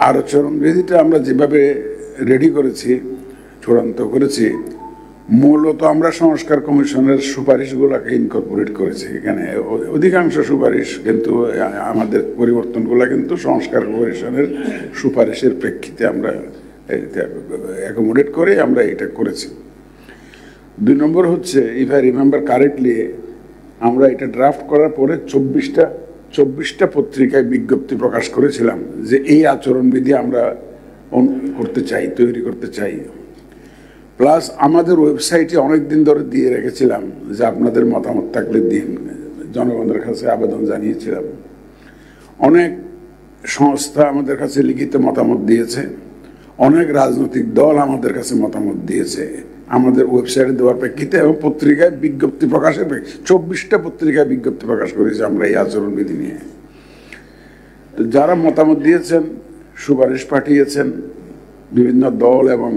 আর আচরণবিধিটা আমরা যেভাবে রেডি করেছি, চূড়ান্ত করেছি, মূলত আমরা সংস্কার কমিশনের সুপারিশগুলোকে ইনকর্পোরেট করেছি। এখানে অধিকাংশ সুপারিশ কিন্তু আমাদের পরিবর্তনগুলো কিন্তু সংস্কার কমিশনের সুপারিশের প্রেক্ষিতে আমরা অ্যাকোমোডেট করে আমরা এটা করেছি। 2 নম্বর হচ্ছে, ইফ আই রিমেম্বার কারেক্টলি, আমরা এটা ড্রাফট করার পরে 24টা পত্রিকায় বিজ্ঞপ্তি প্রকাশ করেছিলাম যে এই আচরণবিধি আমরা করতে চাই, তৈরি করতে চাই। প্লাস আমাদের ওয়েবসাইটে অনেক দিন ধরে দিয়ে রেখেছিলাম যে আপনাদের মতামত থাকলে দিন, জনগণের কাছে আবেদন জানিয়েছিলাম। অনেক সংস্থা আমাদের কাছে লিখিত মতামত দিয়েছে, অনেক রাজনৈতিক দল আমাদের কাছে মতামত দিয়েছে আমাদের ওয়েবসাইটে দেওয়ার প্রেক্ষিতে, এবং পত্রিকায় বিজ্ঞপ্তি প্রকাশের 24টা পত্রিকায় বিজ্ঞপ্তি প্রকাশ করেছি আমরা এই আচরণবিধি নিয়ে। তো যারা মতামত দিয়েছেন, সুপারিশ পাঠিয়েছেন বিভিন্ন দল এবং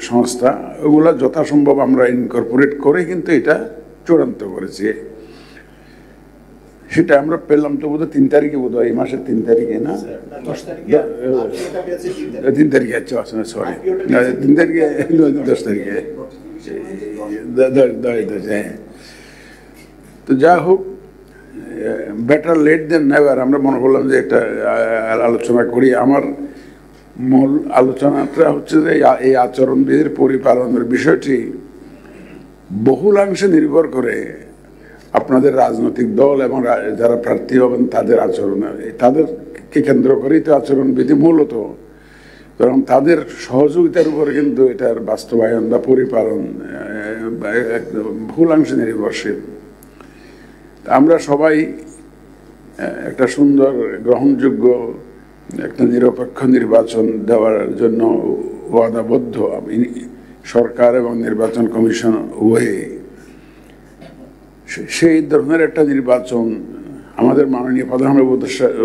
সংস্থা, ওগুলো যথাসম্ভব আমরা ইনকর্পোরেট করে কিন্তু এটা চূড়ান্ত করেছি। সেটা আমরা পেলাম তো বোধহয় 3 তারিখে, বোধহয় এই মাসের 3 তারিখে, না 3 তারিখে, আচ্ছা সরি 3 তারিখে, 10 তারিখে, তো যা হোক, বেটার লেট দেন নেভার। আমরা মনে করলাম যে একটা আলোচনা করি। আমার মূল আলোচনাটা হচ্ছে যে এই আচরণবিধির পরিপালনের বিষয়টি বহুলাংশে নির্ভর করে আপনাদের রাজনৈতিক দল এবং যারা প্রার্থী হবেন তাদের আচরণে, তাদেরকে কেন্দ্র করেই তো আচরণবিধি মূলত, কারণ তাদের সহযোগিতার উপরে কিন্তু এটার বাস্তবায়ন বা পরিপালন বহুলাংশে নির্ভরশীল। আমরা সবাই একটা সুন্দর, গ্রহণযোগ্য, একটা নিরপেক্ষ নির্বাচন দেওয়ার জন্য ওয়াদাবদ্ধ। সরকার এবং নির্বাচন কমিশন উভয়ে সেই ধরনের একটা নির্বাচন, আমাদের মাননীয় প্রধান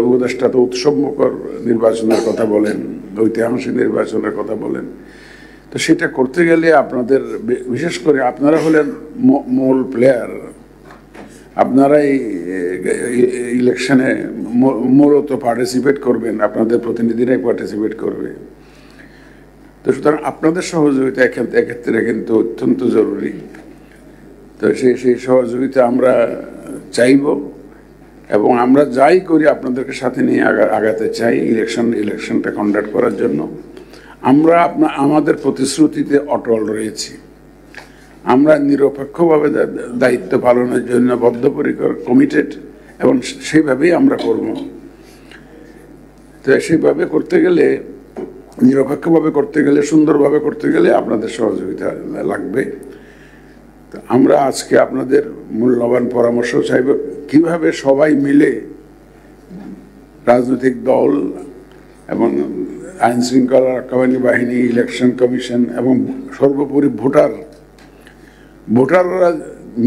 উপদেষ্টা তো উৎসবমুখর নির্বাচনের কথা বলেন, ঐতিহাসিক নির্বাচনের কথা বলেন। তো সেটা করতে গেলে আপনাদের, বিশেষ করে আপনারা হলেন মূল প্লেয়ার, আপনারাই ইলেকশনে মূলত পার্টিসিপেট করবেন, আপনাদের প্রতিনিধিরাই পার্টিসিপেট করবে। তো সুতরাং আপনাদের সহযোগিতা এক্ষেত্রে কিন্তু অত্যন্ত জরুরি। তো সেই সহযোগিতা আমরা চাইব, এবং আমরা যাই করি আপনাদেরকে সাথে নিয়ে আগাতে চাই ইলেকশনটা কন্ডাক্ট করার জন্য। আমরা আমাদের প্রতিশ্রুতিতে অটল রয়েছি। আমরা নিরপেক্ষভাবে দায়িত্ব পালনের জন্য বদ্ধপরিকর, কমিটেড, এবং সেইভাবেই আমরা করব। তো সেইভাবে করতে গেলে, নিরপেক্ষভাবে করতে গেলে, সুন্দরভাবে করতে গেলে আপনাদের সহযোগিতা লাগবে। আমরা আজকে আপনাদের মূল্যবান পরামর্শ চাইব কিভাবে সবাই মিলে, রাজনৈতিক দল এবং আইন শৃঙ্খলা রক্ষাকারী বাহিনী, ইলেকশন কমিশন এবং সর্বোপরি ভোটাররা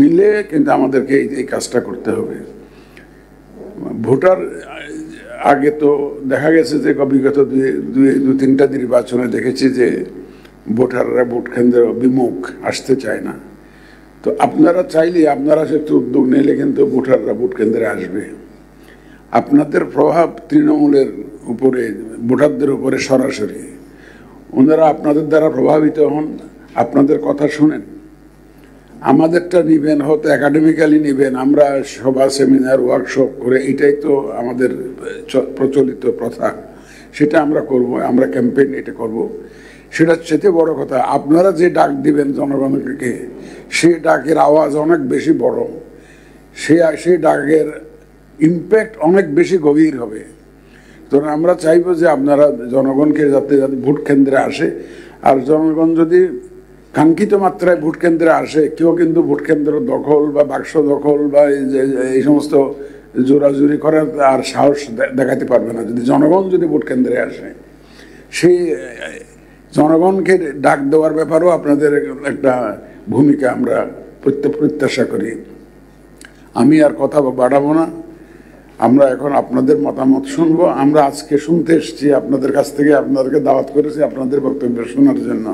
মিলে কিন্তু আমাদেরকে এই কাজটা করতে হবে। ভোটার আগে তো দেখা গেছে যে বিগত 2-3টা নির্বাচনে দেখেছি যে ভোটাররা ভোট কেন্দ্র বিমুখ, আসতে চায় না। তো আপনারা চাইলে, আপনারা একটু উদ্যোগ নিলে কিন্তু ভোটাররা ভোট কেন্দ্রে আসবে। আপনাদের প্রভাব তৃণমূলের উপরে, ভোটারদের উপরে সরাসরি, ওনারা আপনাদের দ্বারা প্রভাবিত হন, আপনাদের কথা শুনেন। আমাদেরটা নিবেন, হয়তো একাডেমিক্যালি নিবেন, আমরা সভা, সেমিনার, ওয়ার্কশপ করে, এটাই তো আমাদের প্রচলিত প্রথা, সেটা আমরা করব। আমরা ক্যাম্পেইন এটা করব। সেটা চেয়ে বড় কথা, আপনারা যে ডাক দিবেন জনগণকে, সেই ডাকের আওয়াজ অনেক বেশি বড়, সেই ডাকের ইম্প্যাক্ট অনেক বেশি গভীর হবে। তো আমরা চাইব যে আপনারা জনগণকে যাতে ভোট কেন্দ্রে আসে, আর জনগণ যদি কাঙ্ক্ষিত মাত্রায় ভোট কেন্দ্রে আসে, কেউ কিন্তু ভোট কেন্দ্র দখল বা বাক্স দখল বা এই সমস্ত জোরাজুরি করার আর সাহস দেখাতে পারবে না। যদি জনগণ যদি ভোট কেন্দ্রে আসে, সেই জনগণকে ডাক দেওয়ার ব্যাপারেও আপনাদের একটা ভূমিকা আমরা প্রত্যাশা করি। আমি আর কথা বাড়াবো না, আমরা এখন আপনাদের মতামত শুনবো। আমরা আজকে শুনতে এসেছি আপনাদের কাছ থেকে, আপনাদেরকে দাওয়াত করেছি আপনাদের বক্তব্য শোনার জন্য।